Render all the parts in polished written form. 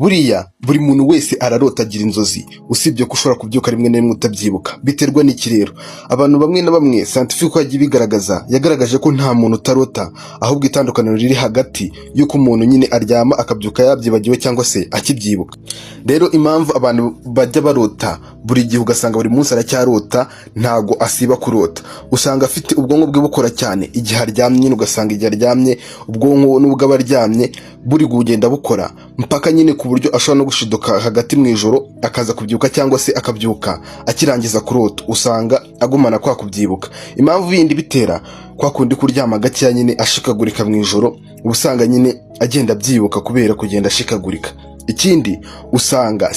Buriya buri muntu wese ararota agira inzozi, usibye ko ushobora kubyuka rimwe na rimwe utabyibuka. Biterwa n'iki rero? Abantu bamwe na bamwe scientifique yagiye bigaragaza, yagaragaje ko nta muntu utarota, ahubwo itandukaniro riri hagati y'uko umuntu nyine aryama akabyuka yabyibagiwe cyangwa se akibyibuka. Rero impamvu abantu bajya barota buri gihe ugasanga buri munsi aracyarota, ntago asiba kurota. Usanga afite ubwonko bwe bukora cyane igihe aryamye, nyine ugasanga igihe aryamye ubwonko nubwo aba aryamye buri kugenda bukora mpaka nyine ku buryo ashobora no gushiduka hagati mu ijoro akaza kubyuka cyangwa se akabyuka akirangiza kurota. Usanga agumana kwa kubyibuka. Impamvu yindi bitera kwa kundi kuryama gakeya nyine ashikagurika mu ijoro, ubusanga nyine agenda abyibuka kubera kugenda ashikagurika. Ikindi usanga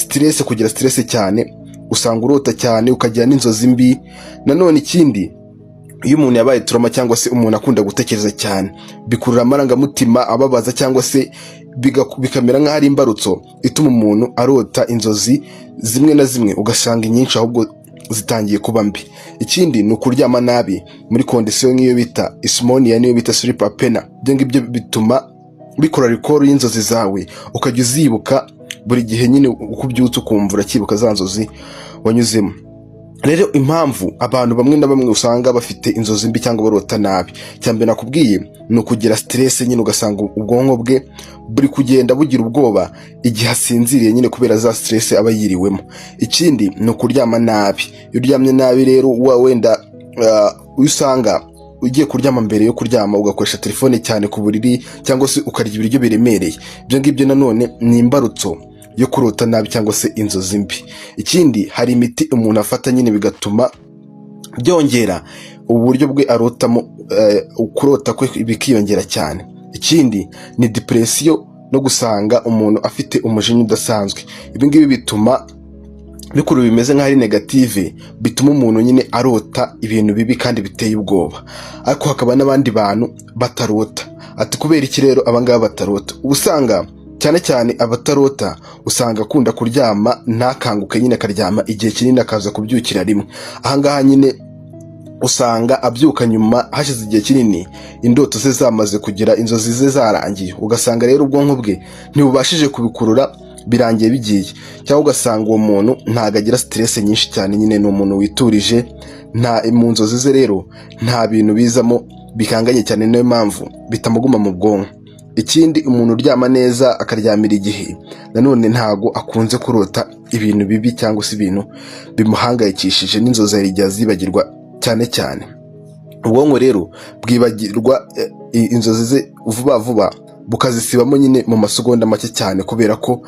kugira stress cyane, usanga urota cyane ukagira n'inzozi mbi. Nanone ikindi, iyo umuntu yabaye trauma cyangwa se umuntu akunda gutekereza cyane, bikurura amarangamutima ababaza cyangwa se bikamera nk'aho ari imbarutso ituma umuntu arota inzozi zimwe na zimwe ugasanga inyinshi ahubwo zitangiye kuba mbi. Ikindi ni ukuryama nabi muri condition nk'iyo bita insomnia, niyo bita sleep apnea. Ibyo bituma bikora recall y'inzozi zawe ukajya uzibuka buri gihe, nyine uko ubyutse ukumva urakibuka za nzozi wanyuzemo. Rero impamvu abantu bamwe na bamwe usanga bafite inzozi mbi cyangwa barota nabi, cyambere nakubwiye ni ukugira stress, nyine ugasanga ubwonko bwe buri kugenda bugira ubwoba igihe asinziriye, nyine kubera za stress aba yiriwemo. Ikindi ni ukuryama nabi. Iyo uryamye nabi rero wenda usanga ugiye kuryama, mbere yo kuryama ugakoresha telefone cyane ku buriri cyangwa se ukarya ibiryo biremereye. Ibyo ngibyo nanone ni imbarutso yo kurota nabi cyangwa se inzozi mbi. Ikindi, hari imiti umuntu afata nyine bigatuma byongera uburyo bwe arotamo, kurota kwe bikiyongera cyane. Ikindi ni depression no gusanga umuntu afite umujinya udasanzwe. Ibi ngibi bituma bikuru bimeze nk'ari negative, bituma umuntu nyine arota ibintu bibi kandi biteye ubwoba. Ariko hakaba n'abandi bantu batarota. Ati kubera iki rero abangaba batarota? Usanga cyane cyane abatarota usanga akunda kuryama ntakanguke, nyine akaryama igihe kinini akaza kubyukira rimwe. Ahangaha nyine usanga abyuka nyuma hashize igihe kinini, indoto ze zamaze kugira, inzozi ze zarangiye. Ugasanga rero ubwonko bwe ntibubashije kubikurura, birangiye bigiye. Cyangwa ugasanga uwo muntu ntago agira stress nyinshi cyane, nyine ni umuntu witurije, mu nzozi ze rero nta bintu bizamo bikanganye cyane, niyo mpamvu bitamuguma mu bwonko. Ikindi, umuntu uryama neza akaryamira igihe, nanone ntago akunze kurota ibintu bibi cyangwa se ibintu bimuhangayikishije, n'inzozi zijya zibagirwa cyane cyane. Ubwonko rero bwibagirwa inzozi ze vuba vuba, bukazisibamo nyine mu masegonda make cyane, kubera ko